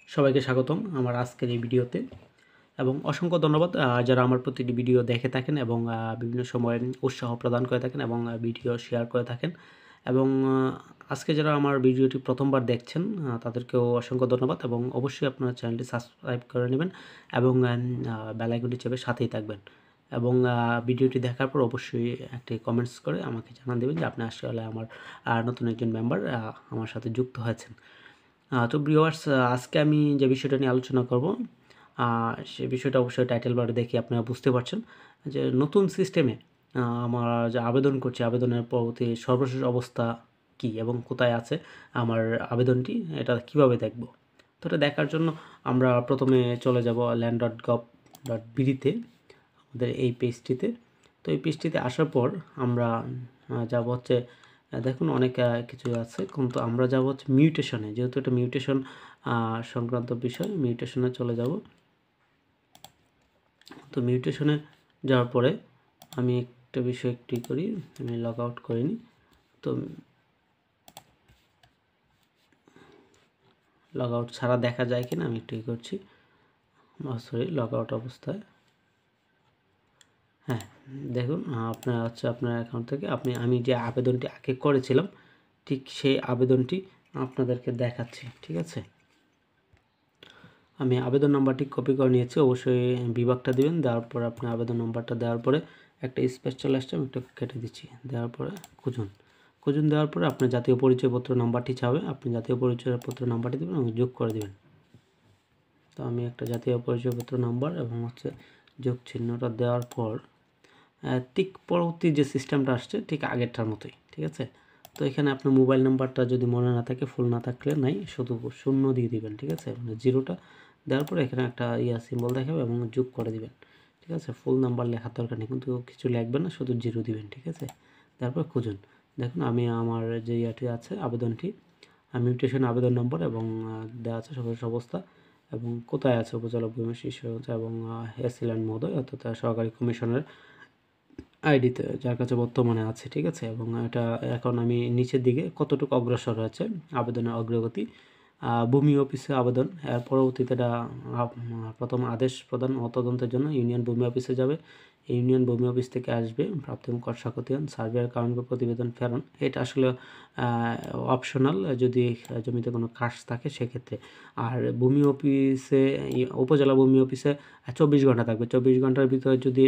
সবাইকে স্বাগতম আমার আজকের এই ভিডিওতে এবং অসংখ্য ধন্যবাদ যারা আমার প্রতিটি ভিডিও দেখে থাকেন এবং বিভিন্ন সময় উৎসাহ প্রদান করে থাকেন এবং ভিডিও শেয়ার করে থাকেন এবং আজকে যারা আমার ভিডিওটি প্রথমবার দেখছেন তাদেরকেও অসংখ্য ধন্যবাদ এবং অবশ্যই আপনার চ্যানেলটি সাবস্ক্রাইব করে নেবেন এবং বেল আইকনটি চেপে সাথেই থাকবেন এবং ভিডিওটি দেখার পর অবশ্যই একটি কমেন্টস করে আমাকে জানান দেবেন যে আপনি আসলে আমার নতুন একজন মেম্বার আমার সাথে যুক্ত হয়েছেন। তো ভিউয়ার্স, আজকে আমি যে বিষয়টা নিয়ে আলোচনা করব সে বিষয়টা অবশ্যই টাইটেল বারে দেখে আপনারা বুঝতে পারছেন যে নতুন সিস্টেমে আমরা যে আবেদন করছি আবেদনের পরবর্তী সর্বশেষ অবস্থা কী এবং কোথায় আছে আমার আবেদনটি, এটা কিভাবে দেখব। তো এটা দেখার জন্য আমরা প্রথমে চলে যাব land.gov.bd-তে, আমাদের এই পেজটিতে। তো এই পেজটিতে আসার পর আমরা যাব হচ্ছে দেখুন অনেক কিছু আছে, কিন্তু আমরা যাব হচ্ছে মিউটেশনে, যেহেতু এটা মিউটেশন সংক্রান্ত বিষয়, মিউটেশনে চলে যাব। তো মিউটেশনে যাওয়ার পরে আমি একটা বিষয় একটু করি, আমি লগ আউট করিনি। তো লগ আউট ছাড়া দেখা যায় কিনা আমি একটু করছি, সরি লগ আউট অবস্থায়। হ্যাঁ দেখুন আপনার হচ্ছে আপনার অ্যাকাউন্ট থেকে আমি যে আবেদনটি আগে করেছিলাম ঠিক সেই আবেদনটি আপনাদেরকে দেখাচ্ছি। ঠিক আছে, আমি আবেদন নাম্বারটি কপি করে নিয়েছি, অবশ্যই বিভাগটা দিবেন, দেওয়ার পরে আপনি আবেদন নাম্বারটা দেওয়ার পরে একটা স্পেস চলে আসছে, আমি একটু কেটে দিচ্ছি, দেওয়ার পরে খুঁজুন দেওয়ার পরে আপনার জাতীয় পরিচয়পত্র নাম্বারটি চাবে, আপনি জাতীয় পরিচয়পত্র নাম্বারটি দেবেন এবং যোগ করে দেবেন। তো আমি একটা জাতীয় পরিচয়পত্র নাম্বার এবং হচ্ছে যোগ চিহ্নটা দেওয়ার পর ঠিক পরবর্তী যে সিস্টেমটা আসছে ঠিক আগেরটার মতোই। ঠিক আছে, তো এখানে আপনার মোবাইল নাম্বারটা যদি মনে না থাকে, ফুল না থাকলে নাই, শুধু শূন্য দিয়ে দিবেন। ঠিক আছে, মানে জিরোটা দেওয়ার পরে এখানে একটা সিম্বল দেখাবে এবং যোগ করে দিবেন। ঠিক আছে, ফুল নাম্বার লেখার দরকার নেই, কিন্তু কিছু লিখবেন না, শুধু জিরো দিবেন। ঠিক আছে, তারপর খুঁজুন, দেখুন আমি আমার যে ইয়াটি আছে আবেদনটি, মিউটেশন আবেদন নম্বর এবং দেওয়া আছে সর্বশেষ অবস্থা এবং কোথায় আছে উপজেলা ভূমি শীর্ষ এবং এসিল্যান্ড মহোদয় অর্থাৎ সহকারী কমিশনার আইডিতে যার কাছে বর্তমানে আছে। ঠিক আছে, এবং এটা এখন আমি নিচের দিকে কতটুকু অগ্রসর হয়েছে আবেদনের অগ্রগতি, ভূমি অফিসে আবেদন, এর পরবর্তীতে এটা প্রথম আদেশ প্রদান ও তদন্তের জন্য ইউনিয়ন ভূমি অফিসে যাবে, ইউনিয়ন ভূমি অফিস থেকে আসবে প্রাথমিক স্বাক্ষতিয়ান সার্ভেয়ার কারণকে প্রতিবেদন ফেরন। এটা আসলে অপশনাল যদি জমিতে কোনো কাজ থাকে সেক্ষেত্রে। আর ভূমি অফিসে উপজেলা ভূমি অফিসে 24 ঘন্টা থাকবে, 24 ঘন্টার ভিতরে যদি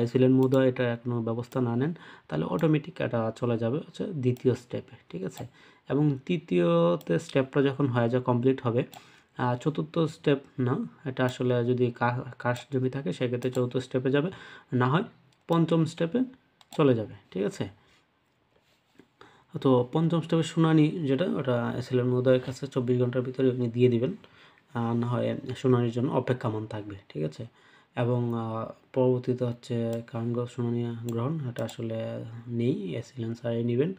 এসিলেন মহোদয় এটা কোনো ব্যবস্থা না নেন তাহলে অটোমেটিক এটা চলে যাবে হচ্ছে দ্বিতীয় স্টেপে। ঠিক আছে, এবং তৃতীয়তে স্টেপটা যখন হয়ে যায় কমপ্লিট হবে, চতুর্থ স্টেপ না, এটা আসলে যদি কাশ জমি থাকে সেক্ষেত্রে চতুর্থ স্টেপে যাবে, না হয় পঞ্চম স্টেপে চলে যাবে। ঠিক আছে, তো পঞ্চম স্টেপের শুনানি যেটা, ওটা এসএলএন মহোদয়ের কাছে 24 ঘন্টার ভিতরে উনি দিয়ে দিবেন, না হয় শুনানির জন্য অপেক্ষামান থাকবে। ঠিক আছে, এবং পরবর্তীতে হচ্ছে কারণ শুনানি গ্রহণ, এটা আসলে নেই, এসএলএন স্যারই নেবেন,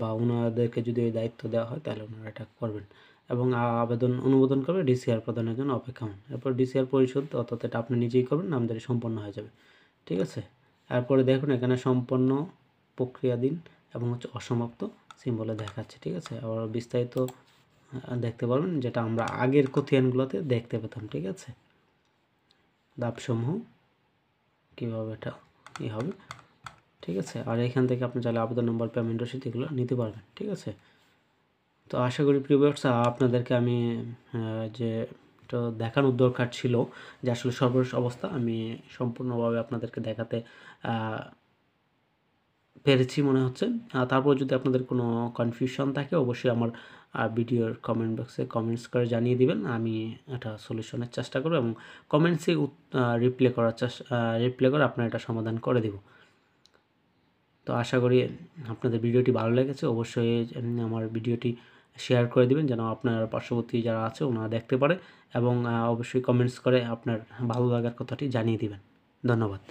বা ওনাদেরকে যদি ওই দায়িত্ব দেওয়া হয় তাহলে ওনারা এটা করবেন এবং আবেদন অনুমোদন করবে ডিসিআর প্রদানের জন্য অপেক্ষামান। এরপর ডিসিআর পরিশোধ অর্থাৎ এটা আপনি নিজেই করবেন, নামজারি সম্পন্ন হয়ে যাবে। ঠিক আছে, এরপরে দেখুন এখানে সম্পন্ন প্রক্রিয়াধীন এবং হচ্ছে অসমাপ্ত সিম্বলে দেখাচ্ছে। ঠিক আছে, আবার বিস্তারিত দেখতে পারবেন, যেটা আমরা আগের খতিয়ানগুলোতে দেখতে পেতাম। ঠিক আছে, ধাপসমূহ কীভাবে এটা হবে। ঠিক আছে, আর এখান থেকে আপনি চাইলে আবেদন নম্বর, পেমেন্ট রসিদ এগুলো নিতে পারবেন। ঠিক আছে, তো আশা করি প্রিয় ভিউয়ার্স আপনাদেরকে আমি যে তো দেখানোর দরকার ছিল যে আসলে সর্বশেষ অবস্থা আমি সম্পূর্ণভাবে আপনাদেরকে দেখাতে পেরেছি মনে হচ্ছে। তারপর যদি আপনাদের কোনো কনফিউশন থাকে অবশ্যই আমার ভিডিওর কমেন্ট বক্সে কমেন্টস করে জানিয়ে দিবেন, আমি এটা সলিউশনের চেষ্টা করব এবং কমেন্টসে রিপ্লাই করে আপনার এটা সমাধান করে দেব। তো আশা করি আপনাদের ভিডিওটি ভালো লেগেছে, অবশ্যই আমার ভিডিওটি শেয়ার করে দিবেন যেন আপনার পার্শ্ববর্তী যারা আছে ওনারা দেখতে পারে এবং অবশ্যই কমেন্টস করে আপনার ভালো লাগার কথাটি জানিয়ে দিবেন। ধন্যবাদ।